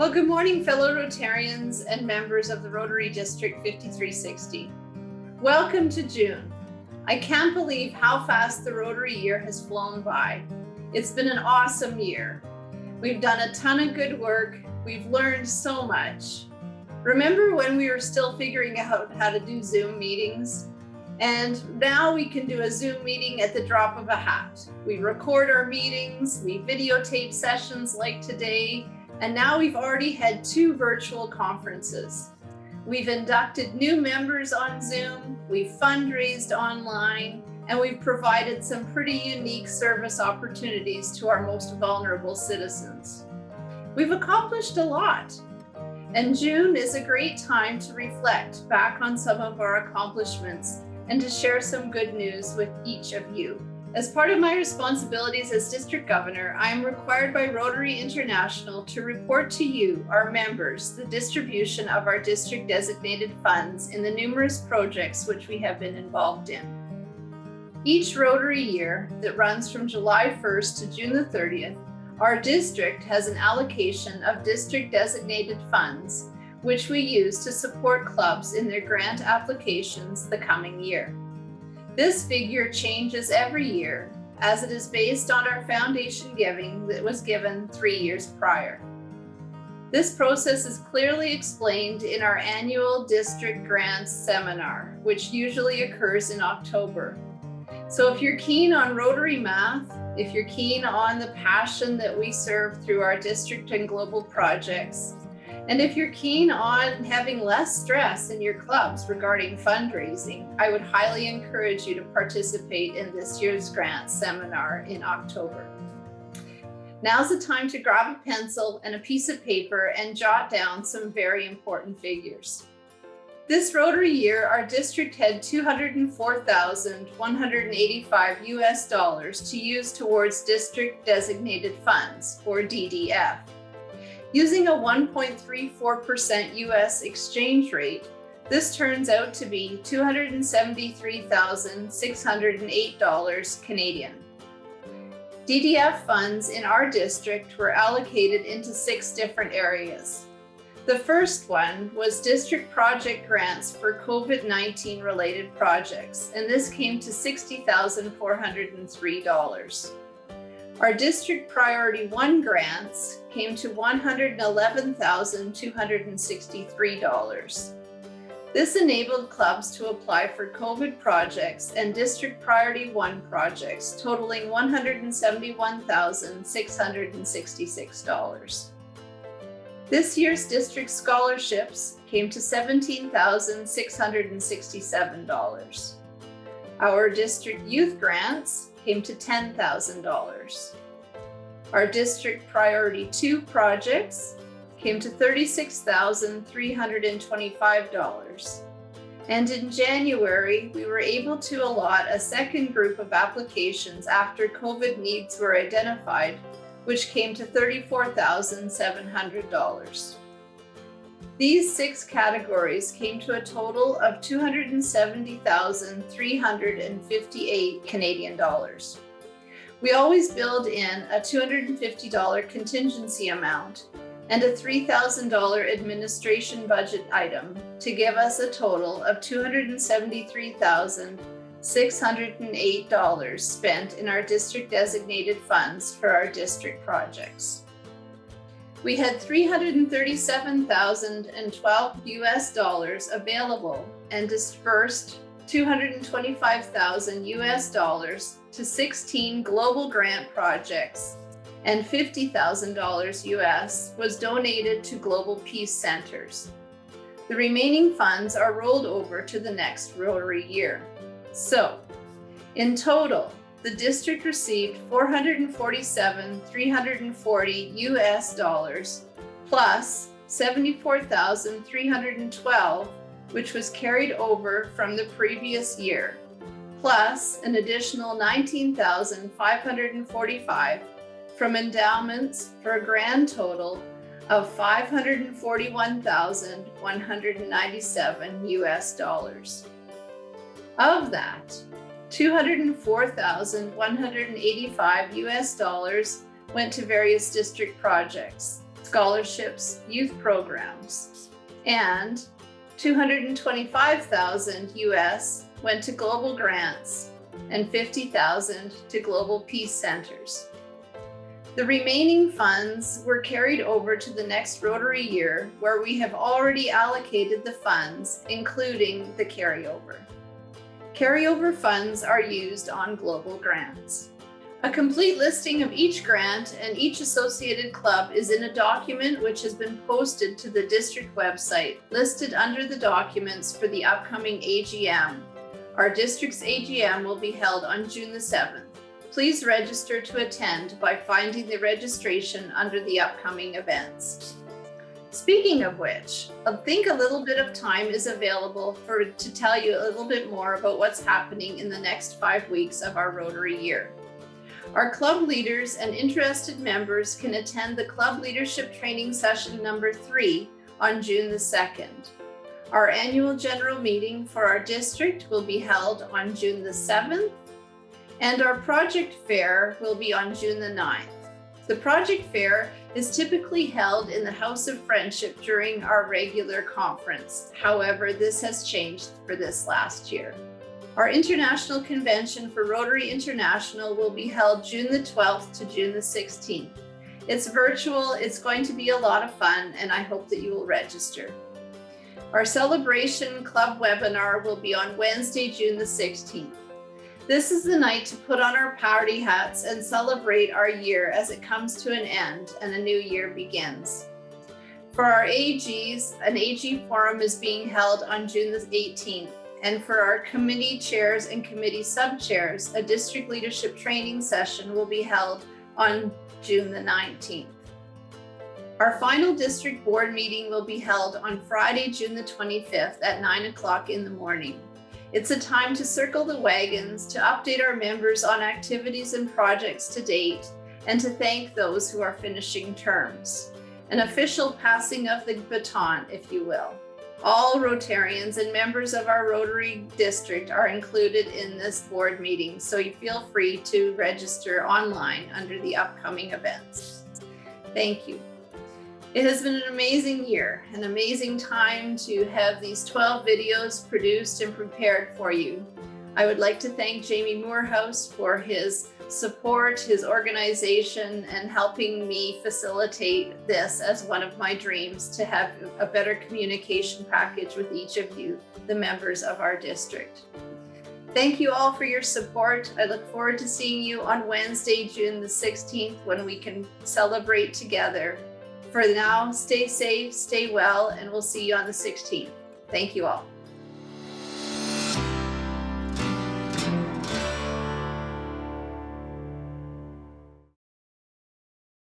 Well, good morning, fellow Rotarians and members of the Rotary District 5360. Welcome to June. I can't believe how fast the Rotary year has flown by. It's been an awesome year. We've done a ton of good work. We've learned so much. Remember when we were still figuring out how to do Zoom meetings? And now we can do a Zoom meeting at the drop of a hat. We record our meetings, we videotape sessions like today, and now we've already had 2 virtual conferences. We've inducted new members on Zoom, we've fundraised online, and we've provided some pretty unique service opportunities to our most vulnerable citizens. We've accomplished a lot, and June is a great time to reflect back on some of our accomplishments and to share some good news with each of you. As part of my responsibilities as District Governor, I am required by Rotary International to report to you, our members, the distribution of our district designated funds in the numerous projects which we have been involved in. Each Rotary year that runs from July 1st to June the 30th, our district has an allocation of district designated funds which we use to support clubs in their grant applications the coming year. This figure changes every year as it is based on our foundation giving that was given 3 years prior. This process is clearly explained in our annual district grants seminar, which usually occurs in October. So if you're keen on Rotary math, if you're keen on the passion that we serve through our district and global projects, and if you're keen on having less stress in your clubs regarding fundraising, I would highly encourage you to participate in this year's grant seminar in October. Now's the time to grab a pencil and a piece of paper and jot down some very important figures. This Rotary year, our district had $204,185 to use towards district designated funds, or DDF. Using a 1.34% US exchange rate, this turns out to be $273,608 Canadian. DDF funds in our district were allocated into 6 different areas. The first one was district project grants for COVID-19 related projects, and this came to $60,403. Our District Priority 1 grants came to $111,263. This enabled clubs to apply for COVID projects and District Priority 1 projects totaling $171,666. This year's district scholarships came to $17,667. Our district youth grants came to $10,000. Our District Priority 2 projects came to $36,325. And in January, we were able to allot a second group of applications after COVID needs were identified, which came to $34,700. These 6 categories came to a total of $270,358 Canadian dollars. We always build in a $250 contingency amount and a $3,000 administration budget item to give us a total of $273,608 spent in our district designated funds for our district projects. We had $337,012 available and dispersed $225,000 to 16 global grant projects, and $50,000 was donated to global peace centers. The remaining funds are rolled over to the next Rotary year. So, in total, the district received $447,340 plus $74,312, which was carried over from the previous year, plus an additional $19,545 from endowments for a grand total of $541,197. Of that, $204,185 went to various district projects. scholarships, youth programs, and $225,000 US went to global grants and $50,000 to global peace centers. The remaining funds were carried over to the next Rotary year, where we have already allocated the funds, including the carryover. Carryover funds are used on global grants. A complete listing of each grant and each associated club is in a document which has been posted to the district website, listed under the documents for the upcoming AGM. Our district's AGM will be held on June the 7th. Please register to attend by finding the registration under the upcoming events. Speaking of which, I think a little bit of time is available to tell you a little bit more about what's happening in the next 5 weeks of our Rotary year. Our club leaders and interested members can attend the Club Leadership Training Session number 3 on June the 2nd. Our annual general meeting for our district will be held on June the 7th, and our project fair will be on June the 9th. The project fair is typically held in the House of Friendship during our regular conference. However, this has changed for this last year. Our international convention for Rotary International will be held June the 12th to June the 16th. It's virtual, it's going to be a lot of fun, and I hope that you will register. Our celebration club webinar will be on Wednesday, June the 16th. This is the night to put on our party hats and celebrate our year as it comes to an end and a new year begins. For our AGs, an AG forum is being held on June the 18th. And for our committee chairs and committee sub-chairs, a district leadership training session will be held on June the 19th. Our final district board meeting will be held on Friday, June the 25th at 9 o'clock in the morning. It's a time to circle the wagons, to update our members on activities and projects to date, and to thank those who are finishing terms. An official passing of the baton, if you will. All Rotarians and members of our Rotary district are included in this board meeting, so you feel free to register online under the upcoming events. Thank you. It has been an amazing year, an amazing time to have these 12 videos produced and prepared for you. I would like to thank Jamie Moorhouse for his support, his organization, and helping me facilitate this as one of my dreams, to have a better communication package with each of you, the members of our district. Thank you all for your support. I look forward to seeing you on Wednesday, June the 16th, when we can celebrate together. For now, stay safe, stay well, and we'll see you on the 16th. Thank you all.